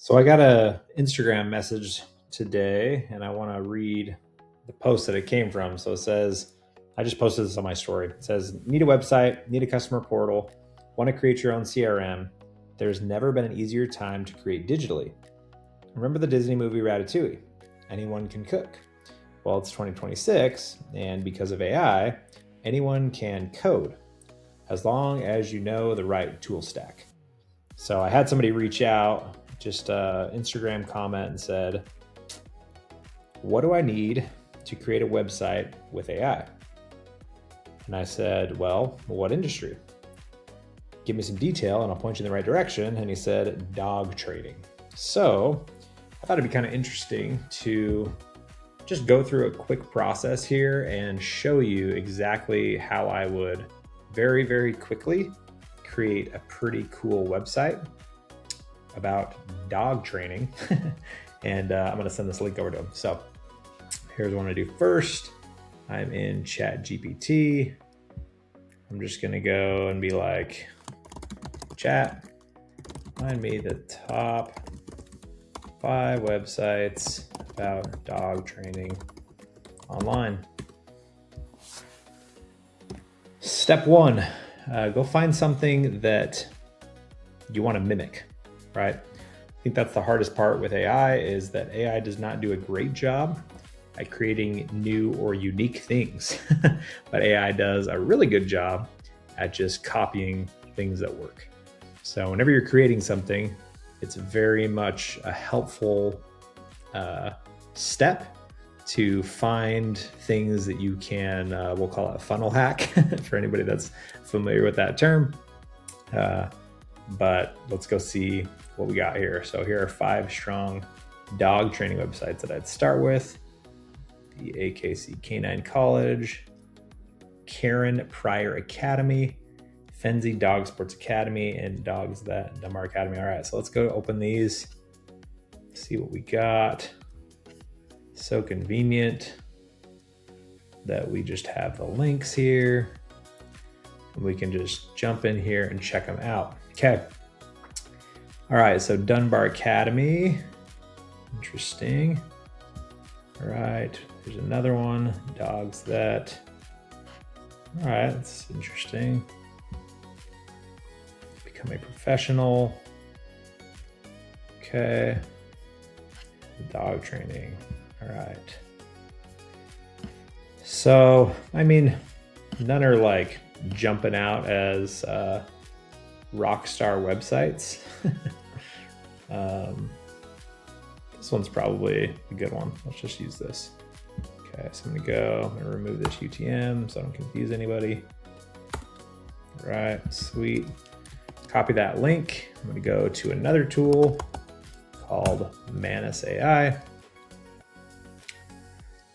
So I got a Instagram message today, and I want to read the post that it came from. So it says, I just posted this on my story. It says, need a website, need a customer portal, want to create your own CRM. There's never been an easier time to create digitally. Remember the Disney movie Ratatouille? Anyone can cook. Well, it's 2026, and because of AI, anyone can code as long as you know the right tool stack. So I had somebody reach out, just Instagram comment and said, what do I need to create a website with AI? And I said, well, what industry? Give me some detail and I'll point you in the right direction. And he said, dog training. So I thought it'd be kind of interesting to just go through a quick process here and show you exactly how I would very, very quickly create a pretty cool website about dog training. And I'm gonna send this link over to him. So here's what I'm gonna do first. I'm in ChatGPT. I'm just gonna go and be like, chat, find me the top 5 websites about dog training online. Step 1, go find something that you want to mimic, right? I think that's the hardest part with AI, is that AI does not do a great job at creating new or unique things, but AI does a really good job at just copying things that work. So whenever you're creating something, it's very much a helpful step to find things that you can, we'll call it a funnel hack for anybody that's familiar with that term. But let's go see what we got here. So here are 5 strong dog training websites that I'd start with. The AKC Canine College, Karen Pryor Academy, Fenzi Dog Sports Academy, and Dogs That Dumb Academy. All right, so let's go open these, see what we got. So convenient that we just have the links here. We can just jump in here and check them out. Okay. All right, so Dunbar Academy. Interesting. All right, there's another one, Dogs That. All right, that's interesting. Become a professional. Okay. Dog training. All right. So, I mean, none are like jumping out as rock star websites. This one's probably a good one. Let's just use this. Okay, so I'm gonna remove this UTM so I don't confuse anybody. All right, sweet. Copy that link. I'm gonna go to another tool called Manus AI.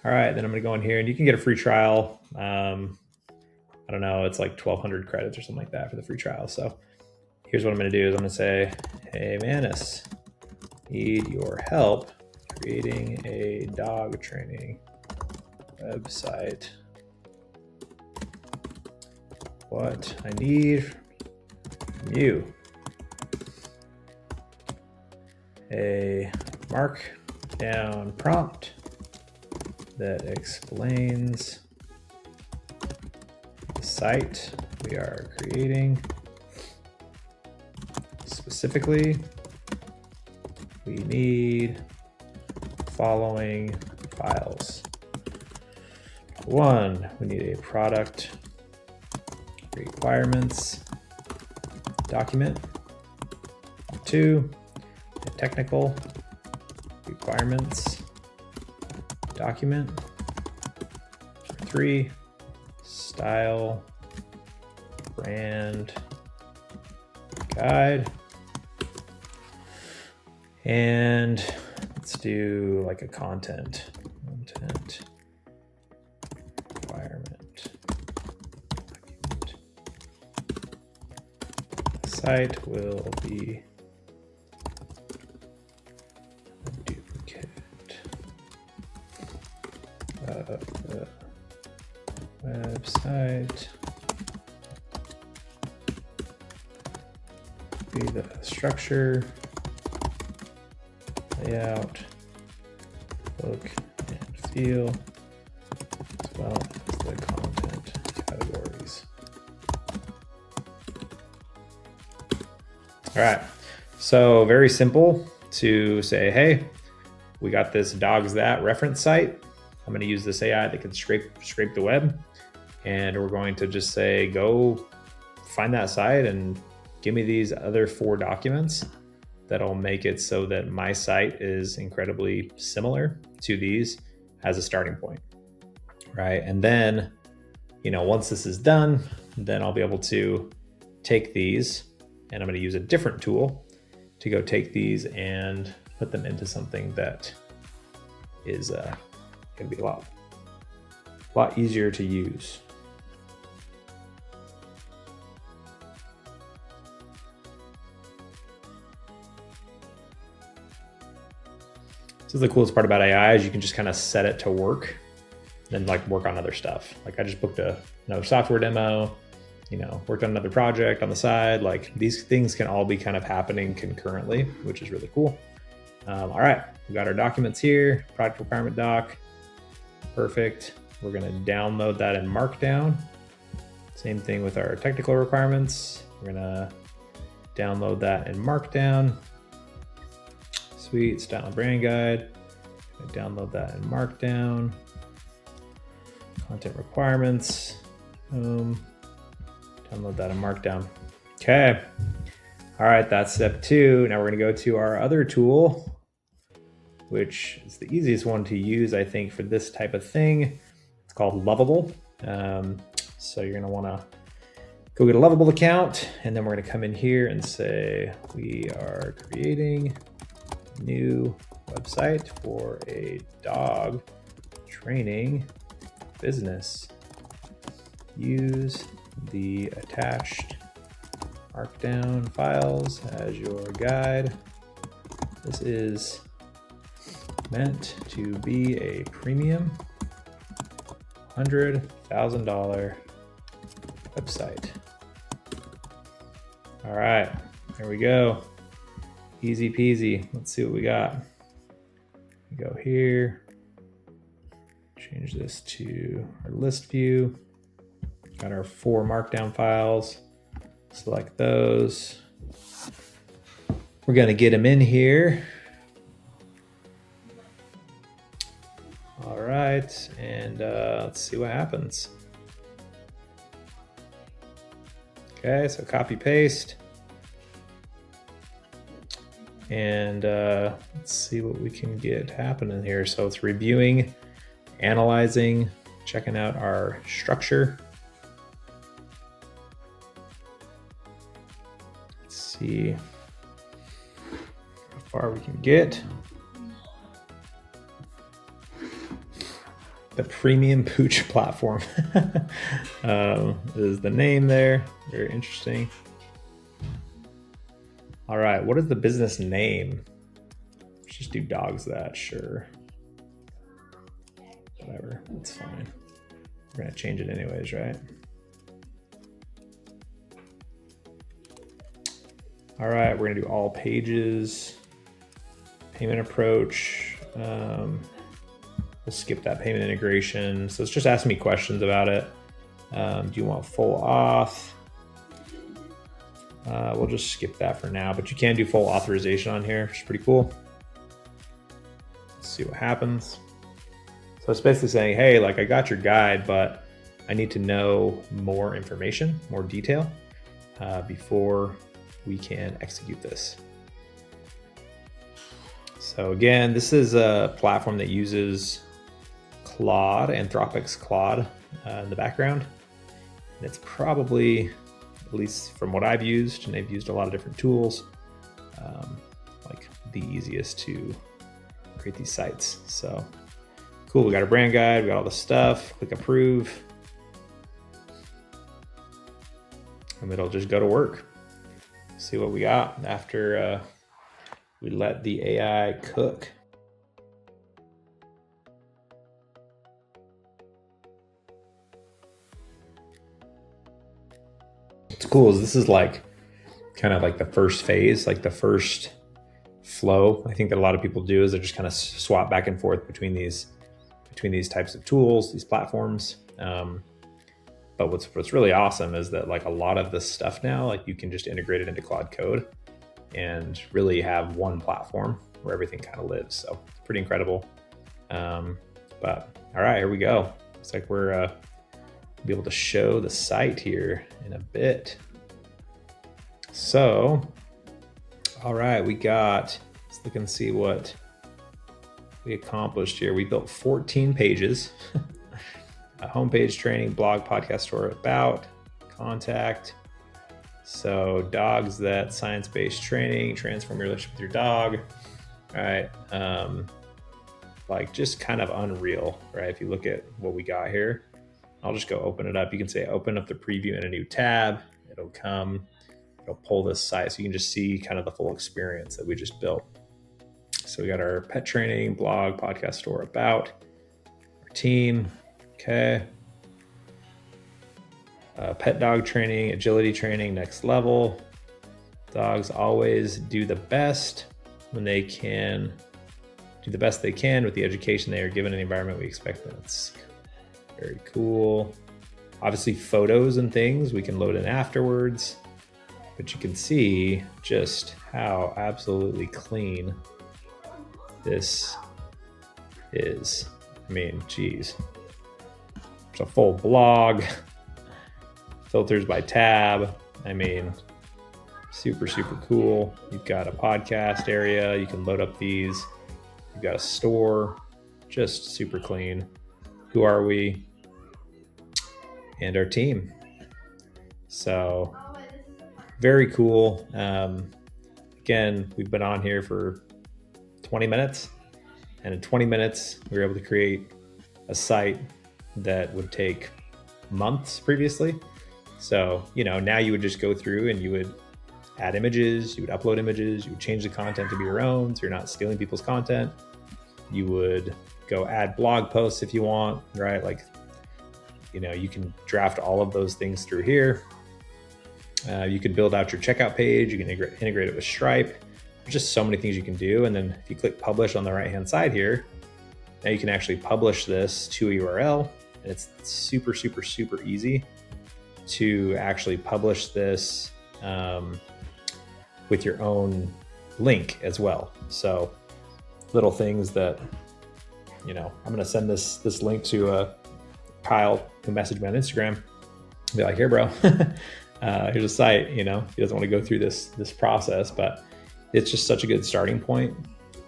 All right, then I'm gonna go in here and you can get a free trial. I don't know, it's like 1,200 credits or something like that for the free trial. So here's what I'm gonna do is I'm gonna say, hey Manus, need your help creating a dog training website. What I need from you, a markdown prompt that explains the site we are creating. Specifically, we need the following files. 1, we need a product requirements document. 2, a technical requirements document. 3, style brand guide. And let's do like a content requirement document. The site will be a duplicate of the website. Be the structure layout, look and feel, as well as the content categories. All right, so very simple to say, hey, we got this dogs that reference site. I'm going to use this AI that can scrape the web, and we're going to just say, go find that site and give me these other 4 documents that'll make it so that my site is incredibly similar to these as a starting point, right? And then, once this is done, then I'll be able to take these, and I'm going to use a different tool to go take these and put them into something that is going to be a lot easier to use. This is the coolest part about AI is you can just kind of set it to work and like work on other stuff. Like I just booked another software demo, worked on another project on the side. Like these things can all be kind of happening concurrently, which is really cool. All right, we got our documents here, product requirement doc. Perfect. We're gonna download that in Markdown. Same thing with our technical requirements. We're gonna download that in Markdown. Sweet, style and brand guide. Download that in Markdown. Content requirements. Download that in Markdown. Okay. All right, that's step 2. Now we're gonna go to our other tool, which is the easiest one to use, I think, for this type of thing. It's called Lovable. So you're gonna wanna go get a Lovable account, and then we're gonna come in here and say, we are creating a new website for a dog training business. Use the attached Markdown files as your guide. This is meant to be a premium $100,000 website. All right, there we go. Easy peasy. Let's see what we got. We go here, change this to our list view. Got our 4 Markdown files. Select those. We're gonna get them in here. All right, and let's see what happens. Okay, so copy paste. And let's see what we can get happening here. So it's reviewing, analyzing, checking out our structure. Let's see how far we can get. The Premium Pooch Platform is the name there. Very interesting. All right, what is the business name? Let's just do dogs that, sure. Whatever, that's fine. We're gonna change it anyways, right? All right, we're gonna do all pages, payment approach. We'll skip that payment integration. So it's just asking me questions about it. Do you want full auth? We'll just skip that for now, but you can do full authorization on here, which is pretty cool. Let's see what happens. So it's basically saying, hey, like I got your guide, but I need to know more information, more detail, before we can execute this. So again, this is a platform that uses Claude, Anthropic's Claude in the background. And it's probably, at least from what I've used, and they've used a lot of different tools, like the easiest to create these sites. So cool, we got our brand guide, we got all the stuff, click approve, and it'll just go to work. See what we got after we let the AI cook. What's cool is this is like kind of like the first phase, like the first flow I think that a lot of people do is they just kind of swap back and forth between these types of tools, these platforms. But what's really awesome is that like a lot of this stuff now, like you can just integrate it into Claude Code and really have one platform where everything kind of lives. So it's pretty incredible. But all right, here we go. Looks like we're be able to show the site here in a bit. So, all right, let's look and see what we accomplished here. We built 14 pages, a homepage, training, blog, podcast, store, about, contact. So dogs, that science-based training, transform your relationship with your dog. All right. Like just kind of unreal, right? If you look at what we got here, I'll just go open it up. You can say, open up the preview in a new tab. It'll pull this site. So you can just see kind of the full experience that we just built. So we got our pet training, blog, podcast, store, about, our team. Okay. Pet dog training, agility training, next level. Dogs always do the best when they can do the best they can with the education they are given in the environment we expect them. It's very cool. Obviously photos and things we can load in afterwards, but you can see just how absolutely clean this is. I mean, geez. It's a full blog, filters by tab. I mean, super, super cool. You've got a podcast area. You can load up these. You've got a store, just super clean. Who are we? And our team. So very cool. Again, we've been on here for 20 minutes, and in 20 minutes, we were able to create a site that would take months previously. So, now you would just go through and you would add images, you would upload images, you would change the content to be your own, so you're not stealing people's content. You would go add blog posts if you want, right? Like, you can draft all of those things through here. You can build out your checkout page. You can integrate it with Stripe. There's just so many things you can do. And then if you click publish on the right-hand side here, now you can actually publish this to a URL. And it's super, super, super easy to actually publish this with your own link as well. So little things that, I'm going to send this link to Kyle, who messaged me on Instagram. Be like, here, bro, here's a site. He doesn't want to go through this process, but it's just such a good starting point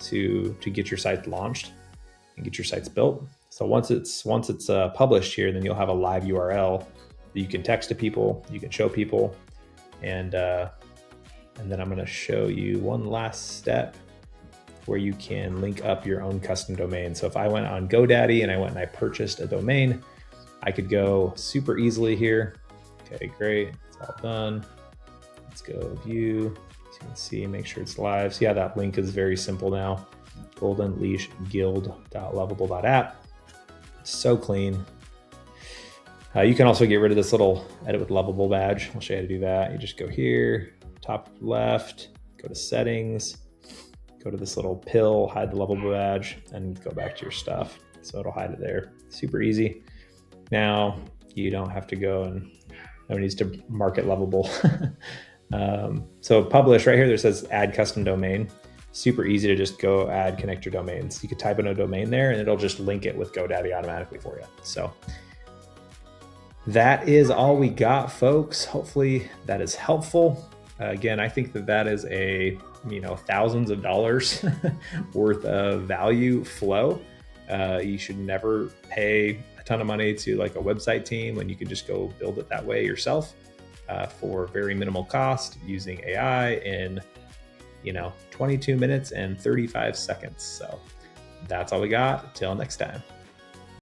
to get your site launched and get your sites built. So once it's published here, then you'll have a live URL that you can text to people, you can show people, and then I'm going to show you one last step where you can link up your own custom domain. So if I went on GoDaddy and I purchased a domain, I could go super easily here. Okay, great, it's all done. Let's go view. So you can see, make sure it's live. So yeah, that link is very simple now. goldenleashguild.lovable.app. It's so clean. You can also get rid of this little edit with Lovable badge. I'll show you how to do that. You just go here, top left, go to settings, go to this little pill, hide the Lovable badge, and go back to your stuff. So it'll hide it there. Super easy. Now you don't have to go and no one needs to mark it Lovable. So publish right here, there says add custom domain. Super easy to just go connect your domains. You could type in a domain there and it'll just link it with GoDaddy automatically for you. So that is all we got, folks. Hopefully that is helpful. Again, I think that is a, thousands of dollars worth of value flow. You should never pay a ton of money to like a website team when you can just go build it that way yourself for very minimal cost using AI in 22 minutes and 35 seconds. So that's all we got. Till next time.